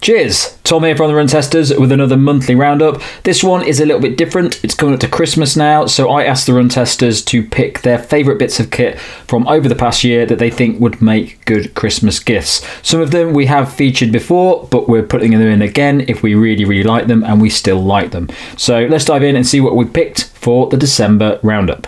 Cheers! Tom here from the Run Testers with another monthly roundup. This one is a little bit different. It's coming up to Christmas now, so I asked the Run Testers to pick their favourite bits of kit from over the past year that they think would make good Christmas gifts. Some of them we have featured before, but we're putting them in again if we really like them and we still like them. So let's dive in and see what we picked for the December roundup.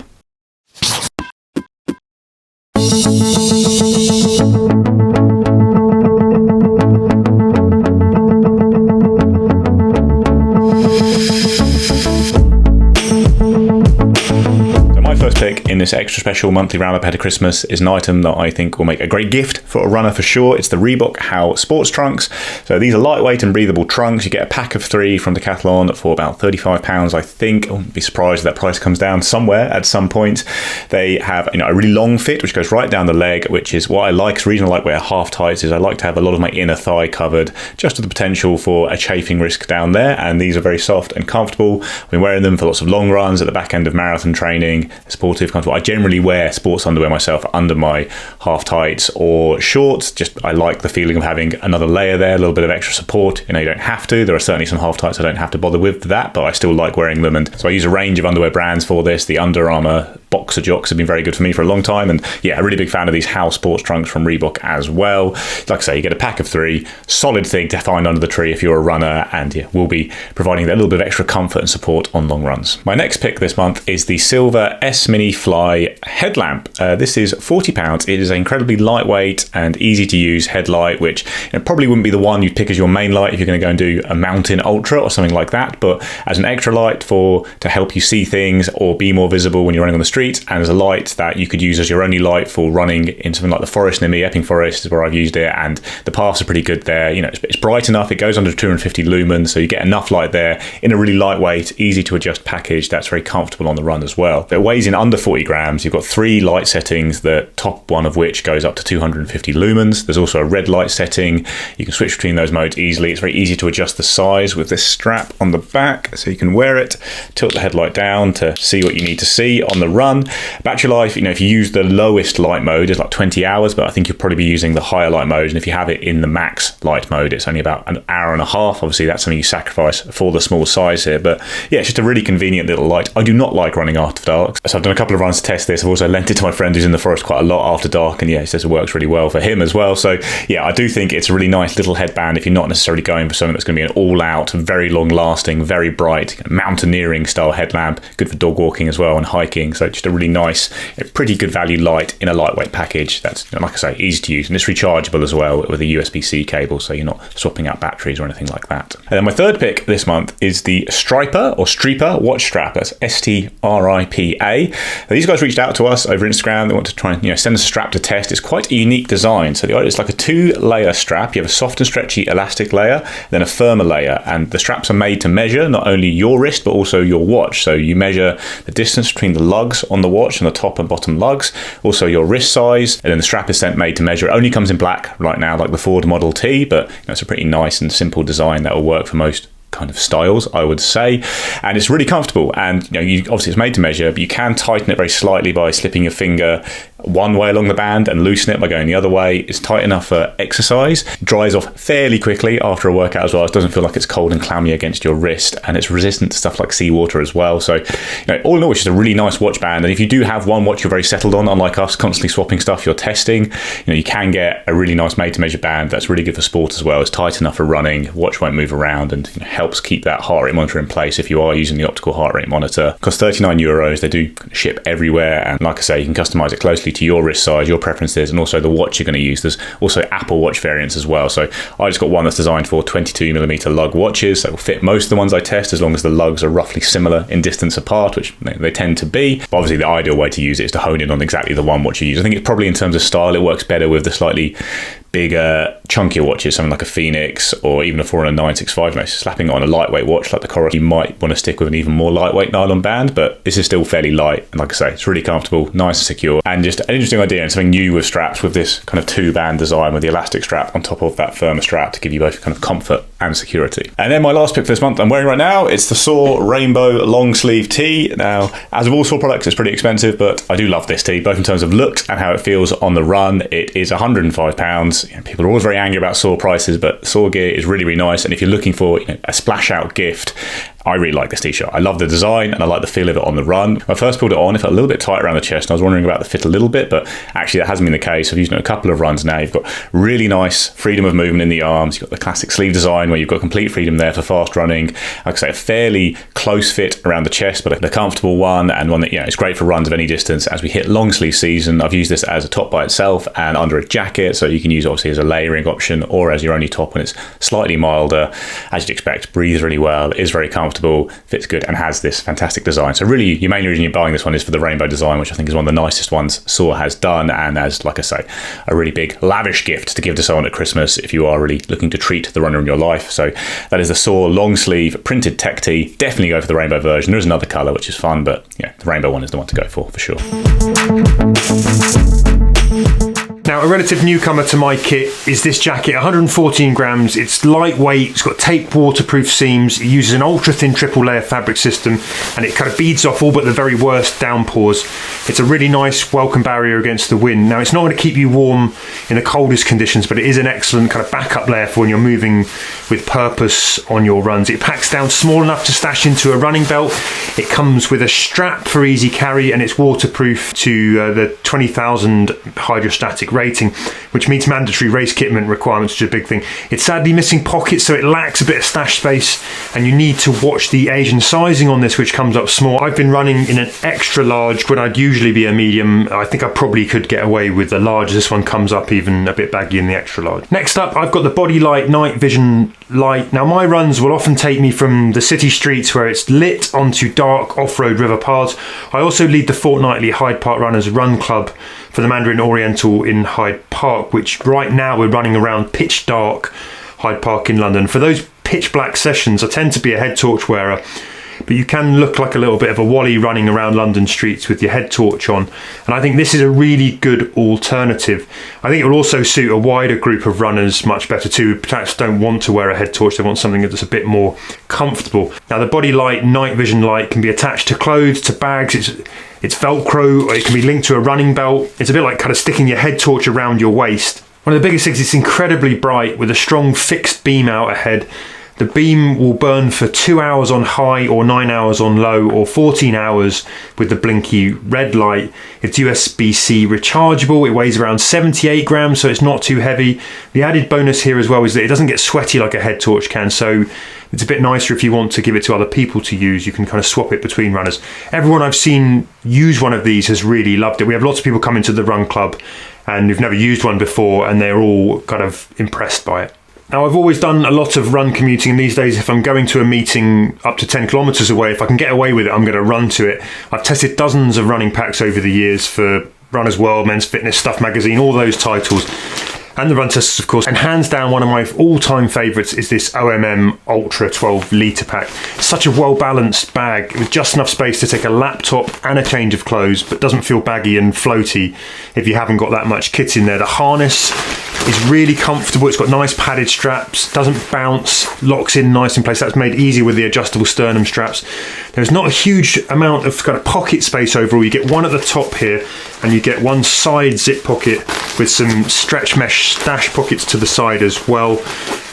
In this extra special monthly roundup ahead of Christmas is an item that I think will make a great gift for a runner for sure. It's the Reebok Howe sports trunks. So these are lightweight and breathable trunks. You get a pack of 3 from Decathlon for about £35, I think. I wouldn't be surprised if that price comes down somewhere at some point. They have a really long fit which goes right down the leg, which is what I like. The reason I like wear half tights is I like to have a lot of my inner thigh covered, just with the potential for a chafing risk down there. And these are very soft and comfortable. I've been wearing them for lots of long runs at the back end of marathon training. Sportive, comfortable. I generally wear sports underwear myself under my half tights or shorts. Just I like the feeling of having another layer there, a little bit of extra support. You don't have to. There are certainly some half tights I don't have to bother with that, but I still like wearing them. And so I use a range of underwear brands for this. The Under Armour Boxer Jocks have been very good for me for a long time, and yeah, a really big fan of these Howe sports trunks from Reebok as well. Like I say, you get a pack of 3, solid thing to find under the tree if you're a runner, and yeah, we'll be providing that little bit of extra comfort and support on long runs. My next pick this month is the Silva Smini Fly headlamp. This is £40. It is an incredibly lightweight and easy to use headlight, which probably wouldn't be the one you'd pick as your main light if you're going to go and do a mountain ultra or something like that, but as an extra light to help you see things or be more visible when you're running on the street, and as a light that you could use as your only light for running in something like the forest near me. Epping Forest is where I've used it, and the paths are pretty good there. It's bright enough. It goes under 250 lumens, so you get enough light there in a really lightweight, easy to adjust package that's very comfortable on the run as well. It weighs in under 40 grams. You've got 3 light settings, the top one of which goes up to 250 lumens. There's also a red light setting. You can switch between those modes easily. It's very easy to adjust the size with this strap on the back, so you can wear it, tilt the headlight down to see what you need to see on the run. Battery life, if you use the lowest light mode, is like 20 hours, but I think you'll probably be using the higher light mode, and if you have it in the max light mode, it's only about an hour and a half. Obviously that's something you sacrifice for the small size here, but yeah, it's just a really convenient little light. I do not like running after dark, so I've done a couple of runs to test this. I've also lent it to my friend who's in the forest quite a lot after dark, and yeah, he says it works really well for him as well. So yeah, I do think it's a really nice little headband if you're not necessarily going for something that's going to be an all-out, very long-lasting, very bright mountaineering style headlamp. Good for dog walking as well and hiking. So just a really nice, pretty good value light in a lightweight package that's, like I say, easy to use, and it's rechargeable as well with a USB-C cable, so you're not swapping out batteries or anything like that. And then my third pick this month is the Stripa watch strap. That's Stripa. These guys reached out to us over Instagram. They want to try and send us a strap to test. It's quite a unique design. So it's like a 2-layer strap. You have a soft and stretchy elastic layer, then a firmer layer, and the straps are made to measure not only your wrist but also your watch. So you measure the distance between the lugs on the watch and the top and bottom lugs, also your wrist size, and then the strap is made to measure. It only comes in black right now, like the Ford Model T, but it's a pretty nice and simple design that will work for most kind of styles, I would say, and it's really comfortable. And obviously it's made to measure, but you can tighten it very slightly by slipping your finger one way along the band and loosen it by going the other way. It's tight enough for exercise. It dries off fairly quickly after a workout as well. It doesn't feel like it's cold and clammy against your wrist, and it's resistant to stuff like seawater as well. So all in all, it's just a really nice watch band. And if you do have one watch you're very settled on, unlike us constantly swapping stuff you're testing, you can get a really nice made to measure band that's really good for sport as well. It's tight enough for running, watch won't move around, and helps keep that heart rate monitor in place if you are using the optical heart rate monitor. It costs €39. They do ship everywhere, and like I say, you can customize it closely to your wrist size, your preferences, and also the watch you're going to use. There's also Apple Watch variants as well. So I just got one that's designed for 22mm lug watches that will fit most of the ones I test, as long as the lugs are roughly similar in distance apart, which they tend to be. But obviously the ideal way to use it is to hone in on exactly the one watch you use. I think it's probably, in terms of style, it works better with the slightly bigger, chunkier watches, something like a Phoenix or even a Forerunner 965. Slapping it on a lightweight watch like the Coros, you might want to stick with an even more lightweight nylon band, but this is still fairly light, and like I say, it's really comfortable, nice and secure, and just an interesting idea and something new with straps, with this kind of 2-band design with the elastic strap on top of that firmer strap to give you both kind of comfort and security. And then my last pick for this month I'm wearing right now, it's the Soar Rainbow long sleeve tee. Now, as with all Soar products, it's pretty expensive, but I do love this tee, both in terms of looks and how it feels on the run. It is £105. because people are always very angry about Soar prices, but Soar gear is really, really nice. And if you're looking for a splash out gift, I really like this t-shirt. I love the design and I like the feel of it on the run. When I first pulled it on, it felt a little bit tight around the chest and I was wondering about the fit a little bit, but actually that hasn't been the case. I've used it in a couple of runs now. You've got really nice freedom of movement in the arms. You've got the classic sleeve design where you've got complete freedom there for fast running. Like I say, a fairly close fit around the chest, but a comfortable one, and one that it's great for runs of any distance. As we hit long sleeve season, I've used this as a top by itself and under a jacket, so you can use it obviously as a layering option or as your only top when it's slightly milder. As you'd expect, breathes really well, is very comfortable, fits good, and has this fantastic design. So really, your main reason you're buying this one is for the rainbow design, which I think is one of the nicest ones Soar has done, and as, like I say, a really big lavish gift to give to someone at Christmas if you are really looking to treat the runner in your life. So that is the Soar long sleeve printed tech tee. Definitely go for the rainbow version. There is another colour which is fun, but the rainbow one is the one to go for sure. Now, a relative newcomer to my kit is this jacket, 114 grams. It's lightweight, it's got taped waterproof seams, it uses an ultra-thin triple layer fabric system, and it kind of beads off all but the very worst downpours. It's a really nice welcome barrier against the wind. Now, it's not going to keep you warm in the coldest conditions, but it is an excellent kind of backup layer for when you're moving with purpose on your runs. It packs down small enough to stash into a running belt. It comes with a strap for easy carry, and it's waterproof to the 20,000 hydrostatic rating, which meets mandatory race kitment requirements, which is a big thing. It's sadly missing pockets, so it lacks a bit of stash space, and you need to watch the Asian sizing on this, which comes up small. I've been running in an extra large when I'd usually be a medium. I think I probably could get away with the large. This one comes up even a bit baggy in the extra large. Next up, I've got the Bodylite night vision light. Now, my runs will often take me from the city streets where it's lit onto dark off-road river paths. I also lead the fortnightly Hyde Park Runners Run Club for the Mandarin Oriental in Hyde Park, which right now we're running around pitch dark Hyde Park in London. For those pitch black sessions, I tend to be a head torch wearer, but you can look like a little bit of a wally running around London streets with your head torch on, and I think this is a really good alternative. I think it will also suit a wider group of runners much better too, who perhaps don't want to wear a head torch, they want something that's a bit more comfortable. Now, the Bodylite night vision light can be attached to clothes, to bags, it's Velcro, or it can be linked to a running belt. It's a bit like kind of sticking your head torch around your waist. One of the biggest things, it's incredibly bright with a strong fixed beam out ahead. The beam will burn for 2 hours on high or 9 hours on low, or 14 hours with the blinky red light. It's USB-C rechargeable. It weighs around 78 grams, so it's not too heavy. The added bonus here as well is that it doesn't get sweaty like a head torch can, so it's a bit nicer if you want to give it to other people to use. You can kind of swap it between runners. Everyone I've seen use one of these has really loved it. We have lots of people come into the run club and who've never used one before, and they're all kind of impressed by it. Now, I've always done a lot of run commuting, and these days if I'm going to a meeting up to 10 kilometres away, if I can get away with it, I'm going to run to it. I've tested dozens of running packs over the years for Runner's World, Men's Fitness, Stuff Magazine, all those titles, and the Run Testers, of course. And hands down, one of my all-time favourites is this OMM Ultra 12 litre pack. It's such a well-balanced bag with just enough space to take a laptop and a change of clothes, but doesn't feel baggy and floaty if you haven't got that much kit in there. The harness is really comfortable. It's got nice padded straps, doesn't bounce, locks in nice in place. That's made easy with the adjustable sternum straps. There's not a huge amount of kind of pocket space overall. You get one at the top here, and you get one side zip pocket with some stretch mesh stash pockets to the side as well.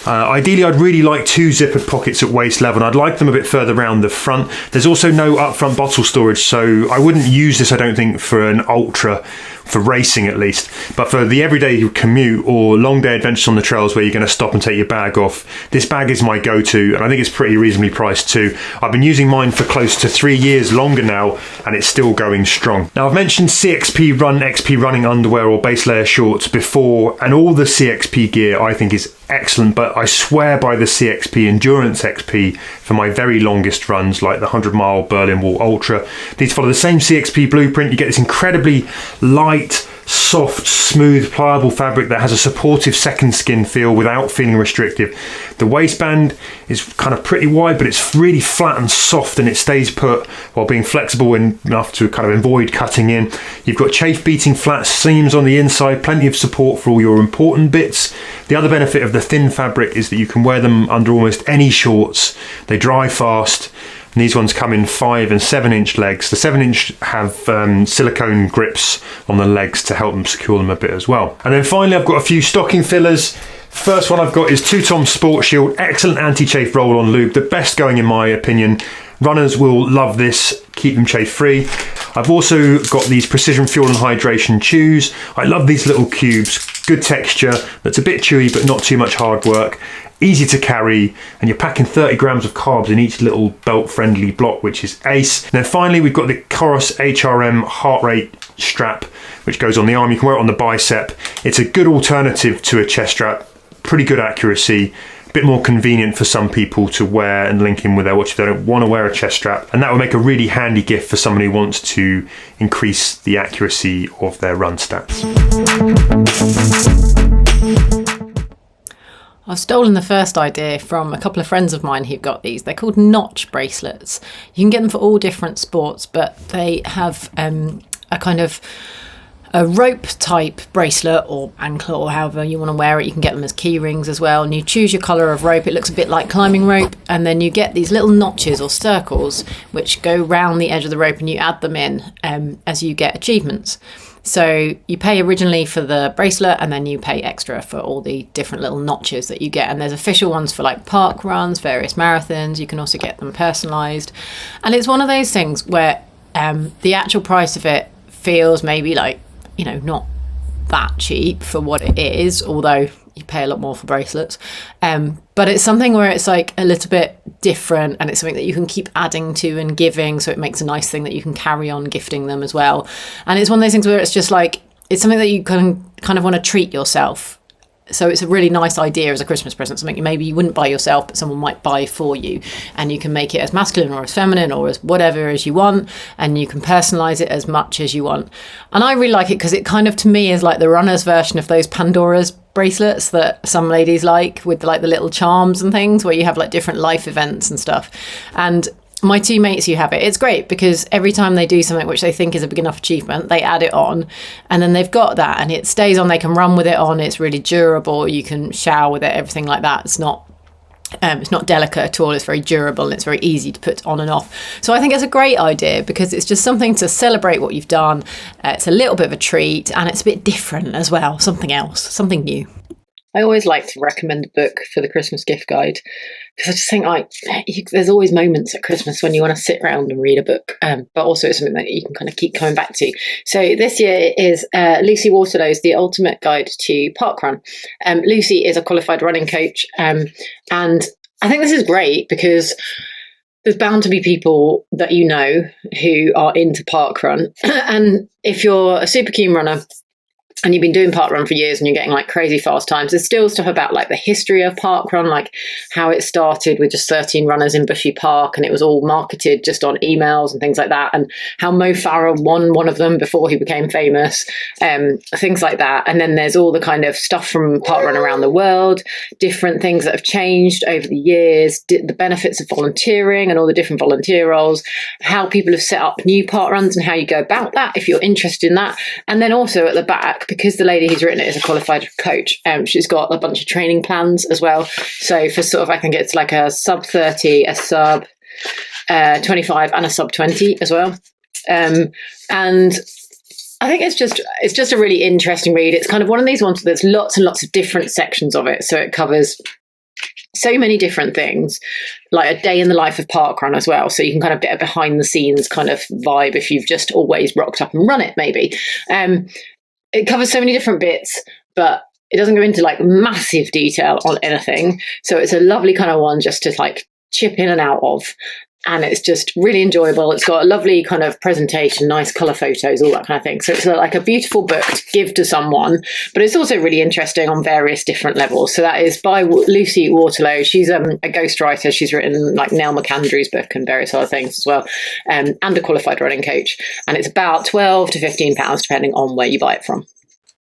Ideally, I'd really like two zippered pockets at waist level, and I'd like them a bit further around the front. There's also no upfront bottle storage, so I wouldn't use this, I don't think, for an ultra, for racing at least. But for the everyday commute or long day adventures on the trails where you're going to stop and take your bag off, this bag is my go-to, and I think it's pretty reasonably priced too. I've been using mine for close to 3 years longer now, and it's still going strong. Now, I've mentioned CXP XP running underwear or base layer shorts before, and all the CXP gear I think is excellent, but I swear by the CXP Endurance XP for my very longest runs, like the 100-mile Berlin Wall Ultra. These follow the same CXP blueprint. You get this incredibly light, soft, smooth, pliable fabric that has a supportive second skin feel without feeling restrictive. The waistband is kind of pretty wide, but it's really flat and soft, and it stays put while being flexible enough to kind of avoid cutting in. You've got chafe-beating flat seams on the inside, plenty of support for all your important bits. The other benefit of the thin fabric is that you can wear them under almost any shorts. They dry fast, And these ones come in 5 and 7-inch legs. The 7-inch have silicone grips on the legs to help them secure them a bit as well. And then finally, I've got a few stocking fillers. First one I've got is 2-Tom Sport Shield, excellent anti-chafe roll-on lube, the best going in my opinion. Runners will love this, keep them chafe free. I've also got these Precision Fuel and Hydration chews. I love these little cubes, good texture, that's a bit chewy but not too much hard work, easy to carry, and you're packing 30 grams of carbs in each little belt-friendly block, which is ace. And then finally we've got the Coros HRM heart rate strap, which goes on the arm. You can wear it on the bicep. It's a good alternative to a chest strap, pretty good accuracy, a bit more convenient for some people to wear and link in with their watch if they don't want to wear a chest strap, and that would make a really handy gift for someone who wants to increase the accuracy of their run stats. I've stolen the first idea from a couple of friends of mine who've got these. They're called notch bracelets. You can get them for all different sports, but they have a kind of a rope type bracelet or anklet or however you want to wear it. You can get them as key rings as well, and you choose your colour of rope. It looks a bit like climbing rope, and then you get these little notches or circles which go round the edge of the rope, and you add them in as you get achievements. So you pay originally for the bracelet, and then you pay extra for all the different little notches that you get. And there's official ones for like park runs, various marathons. You can also get them personalised, and it's one of those things where the actual price of it feels maybe like, you know, not that cheap for what it is, although you pay a lot more for bracelets. But it's something where it's like a little bit different, and it's something that you can keep adding to and giving, so it makes a nice thing that you can carry on gifting them as well. And it's one of those things where it's just like, it's something that you can kind of want to treat yourself. So it's a really nice idea as a Christmas present, something maybe you wouldn't buy yourself, but someone might buy for you. And you can make it as masculine or as feminine or as whatever as you want, and you can personalise it as much as you want. And I really like it because it kind of, to me, is like the runner's version of those Pandora's bracelets that some ladies like, with like the little charms and things, where you have like different life events and stuff. And my two mates who have it, it's great because every time they do something which they think is a big enough achievement, they add it on, and then they've got that and it stays on. They can run with it on. It's really durable. You can shower with it, everything like that. It's not delicate at all. It's very durable and it's very easy to put on and off. So I think it's a great idea because it's just something to celebrate what you've done. It's a little bit of a treat, and it's a bit different as well. Something else, something new. I always like to recommend a book for the Christmas gift guide because I just think there's always moments at Christmas when you want to sit around and read a book, but also it's something that you can kind of keep coming back to. So this year is Lucy Waterlow's The Ultimate Guide to Parkrun. Lucy is a qualified running coach, and I think this is great because there's bound to be people that you know who are into parkrun, and if you're a super keen runner and you've been doing parkrun for years and you're getting like crazy fast times, there's still stuff about like the history of parkrun, like how it started with just 13 runners in Bushy Park and it was all marketed just on emails and things like that, and how Mo Farah won one of them before he became famous, things like that. And then there's all the kind of stuff from parkrun around the world, different things that have changed over the years, the benefits of volunteering and all the different volunteer roles, how people have set up new parkruns and how you go about that if you're interested in that. And then also at the back, because the lady who's written it is a qualified coach, she's got a bunch of training plans as well. So for sort of, I think it's like a sub 30, a sub 25 and a sub 20 as well. And I think it's just a really interesting read. It's kind of one of these ones there's lots and lots of different sections of it. So it covers so many different things, like a day in the life of parkrun as well. So you can kind of get a behind the scenes kind of vibe if you've just always rocked up and run it, maybe. It covers so many different bits, but it doesn't go into like massive detail on anything. So it's a lovely kind of one just to like chip in and out of. And it's just really enjoyable. It's got a lovely kind of presentation, nice colour photos, all that kind of thing. So it's like a beautiful book to give to someone, but it's also really interesting on various different levels. So that is by Lucy Waterlow. She's a ghostwriter. She's written like Neil McAndrew's book and various other things as well, and a qualified running coach. And it's about £12 to £15, depending on where you buy it from.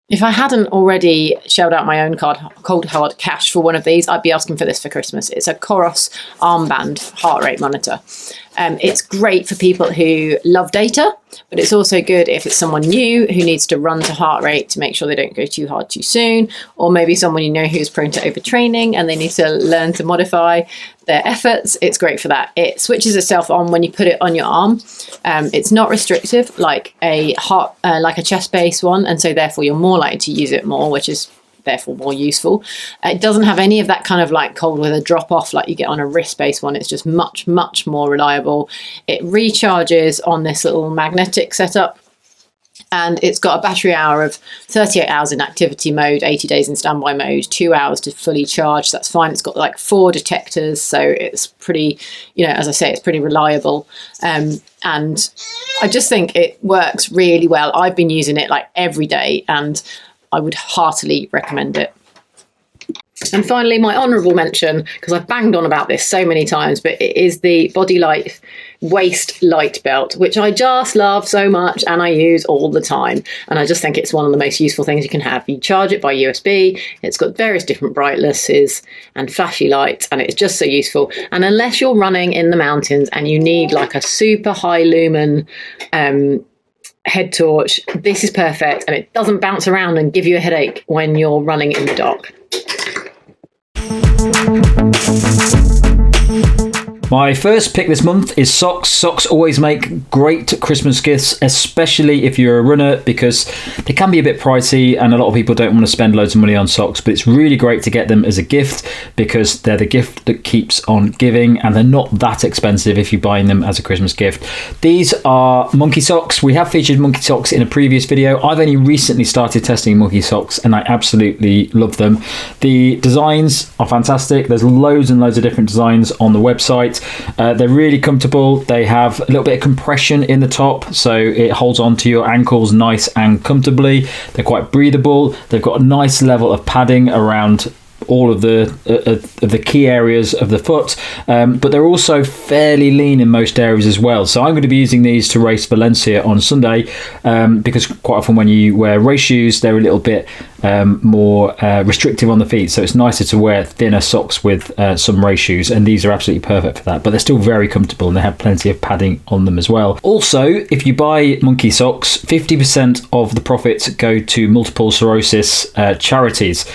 If I hadn't already shelled out my own cold hard cash for one of these, I'd be asking for this for Christmas. It's a Coros armband heart rate monitor. It's great for people who love data, but it's also good if it's someone new who needs to run to heart rate to make sure they don't go too hard too soon, or maybe someone you know who's prone to overtraining and they need to learn to modify. their efforts, it's great for that. It switches itself on when you put it on your arm. It's not restrictive like a chest base one, and so therefore you're more likely to use it more, which is therefore more useful. It doesn't have any of that kind of like cold weather drop off like you get on a wrist based one. It's just much more reliable. It recharges on this little magnetic setup, and it's got a battery hour of 38 hours in activity mode, 80 days in standby mode, 2 hours to fully charge. That's fine. It's got like 4 detectors, so it's pretty, as I say, it's pretty reliable. And I just think it works really well. I've been using it like every day, and I would heartily recommend it. And finally, my honourable mention, because I've banged on about this so many times, but it is the Bodylite waist light belt, which I just love so much and I use all the time. And I just think it's one of the most useful things you can have. You charge it by USB, it's got various different brightnesses and flashy lights, and it's just so useful. And unless you're running in the mountains and you need like a super high lumen head torch, this is perfect, and it doesn't bounce around and give you a headache when you're running in the dark. My first pick this month is socks. Socks always make great Christmas gifts, especially if you're a runner, because they can be a bit pricey and a lot of people don't want to spend loads of money on socks, but it's really great to get them as a gift because they're the gift that keeps on giving, and they're not that expensive if you're buying them as a Christmas gift. These are monkey socks. We have featured monkey socks in a previous video. I've only recently started testing monkey socks and I absolutely love them. The designs are fantastic. There's loads and loads of different designs on the website. They're really comfortable. They have a little bit of compression in the top, so it holds onto your ankles nice and comfortably. They're quite breathable. They've got a nice level of padding around all of the key areas of the foot, but they're also fairly lean in most areas as well. So I'm going to be using these to race Valencia on Sunday, because quite often when you wear race shoes, they're a little bit more restrictive on the feet, so it's nicer to wear thinner socks with some race shoes, and these are absolutely perfect for that. But they're still very comfortable and they have plenty of padding on them as well. Also, if you buy monkey socks, 50% of the profits go to multiple sclerosis charities,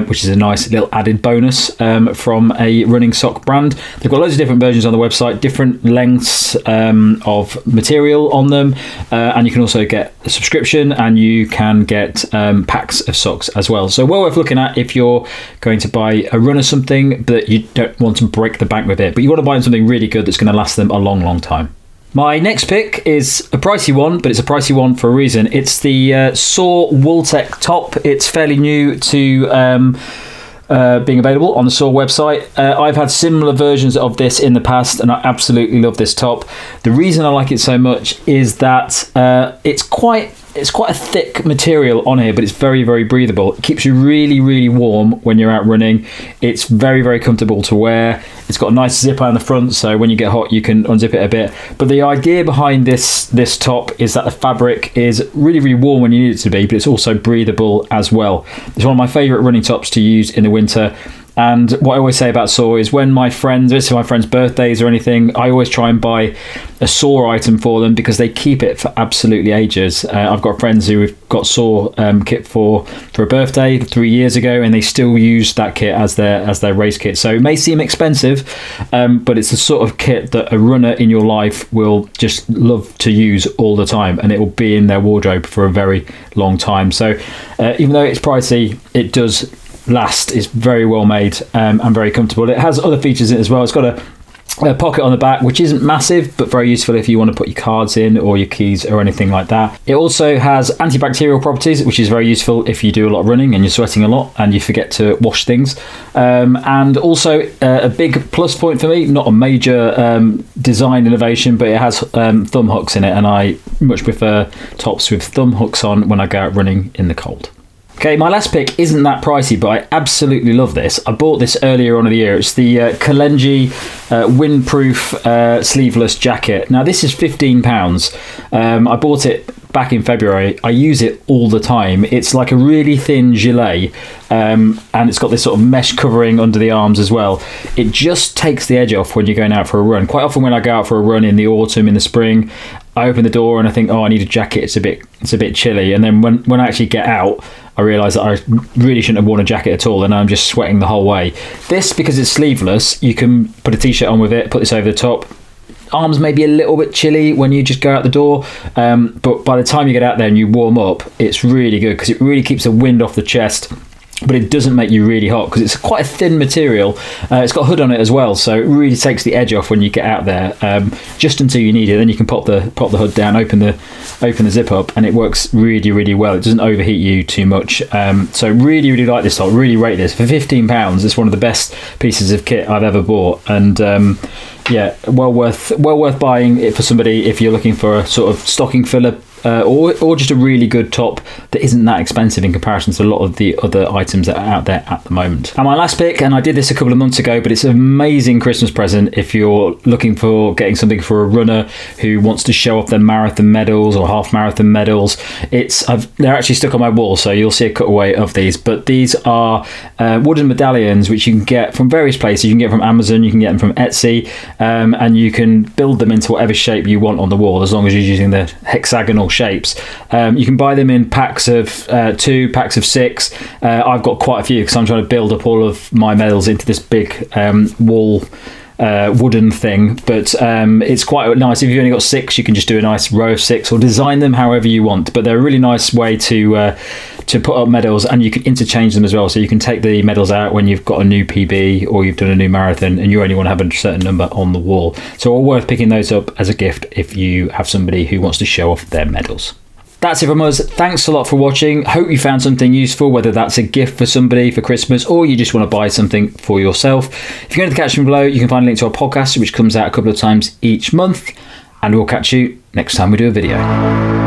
which is a nice little added bonus from a running sock brand. They've got loads of different versions on the website, different lengths of material on them, and you can also get a subscription, and you can get packs of socks as well. So well worth looking at if you're going to buy a runner something but you don't want to break the bank with it, but you want to buy them something really good that's going to last them a long time. My next pick is a pricey one, but it's a pricey one for a reason. It's the Soar Wooltech top. It's fairly new to being available on the Soar website. I've had similar versions of this in the past and I absolutely love this top. The reason I like it so much is that it's quite a thick material on here, but it's very breathable. It keeps you really warm when you're out running. It's very comfortable to wear. It's got a nice zipper on the front, so when you get hot you can unzip it a bit. But the idea behind this top is that the fabric is really warm when you need it to be, but it's also breathable as well. It's one of my favourite running tops to use in the winter. And what I always say about Soar is when my friends visit my friends' birthdays or anything, I always try and buy a Soar item for them because they keep it for absolutely ages. I've got friends who have got Soar kit for a birthday 3 years ago, and they still use that kit as their race kit. So it may seem expensive, but it's the sort of kit that a runner in your life will just love to use all the time, and it will be in their wardrobe for a very long time. So even though it's pricey, it does last. Is very well made and very comfortable. It has other features in it as well. It's got a pocket on the back, which isn't massive but very useful if you want to put your cards in or your keys or anything like that. It also has antibacterial properties, which is very useful if you do a lot of running and you're sweating a lot and you forget to wash things. And also a big plus point for me, not a major design innovation, but it has thumb hooks in it, and I much prefer tops with thumb hooks on when I go out running in the cold. Okay, my last pick isn't that pricey, but I absolutely love this. I bought this earlier on in the year. It's the Kalenji windproof sleeveless jacket. Now, this is £15. I bought it back in February. I use it all the time. It's like a really thin gilet, and it's got this sort of mesh covering under the arms as well. It just takes the edge off when you're going out for a run. Quite often when I go out for a run in the autumn, in the spring, I open the door and I think, oh, I need a jacket. It's a bit chilly. And then when I actually get out, I I realised that I really shouldn't have worn a jacket at all, and I'm just sweating the whole way. This, because it's sleeveless, you can put a t-shirt on with it, put this over the top. Arms may be a little bit chilly when you just go out the door, but by the time you get out there and you warm up, it's really good because it really keeps the wind off the chest, but it doesn't make you really hot because it's quite a thin material. It's got a hood on it as well, so it really takes the edge off when you get out there, just until you need it. Then you can pop the hood down, open the zip up, and it works really, really well. It doesn't overheat you too much. So really, really like this top. Really rate this. For £15, it's one of the best pieces of kit I've ever bought, and yeah, well worth buying it for somebody if you're looking for a sort of stocking filler, or just a really good top that isn't that expensive in comparison to a lot of the other items that are out there at the moment. And my last pick, and I did this a couple of months ago, but it's an amazing Christmas present if you're looking for getting something for a runner who wants to show off their marathon medals or half marathon medals. They're actually stuck on my wall, so you'll see a cutaway of these, but these are wooden medallions which you can get from various places. You can get them from Amazon, you can get them from Etsy, and you can build them into whatever shape you want on the wall, as long as you're using the hexagonal shapes. You can buy them in packs of 2, packs of 6. I've got quite a few because I'm trying to build up all of my medals into this big wall wooden thing, but it's quite nice. If you've only got 6, you can just do a nice row of 6 or design them however you want, but they're a really nice way to put up medals, and you can interchange them as well, so you can take the medals out when you've got a new PB or you've done a new marathon and you only want to have a certain number on the wall. So all worth picking those up as a gift if you have somebody who wants to show off their medals. That's it from us. Thanks a lot for watching. Hope you found something useful, whether that's a gift for somebody for Christmas or you just want to buy something for yourself. If you go to the caption below, you can find a link to our podcast, which comes out a couple of times each month, and we'll catch you next time we do a video.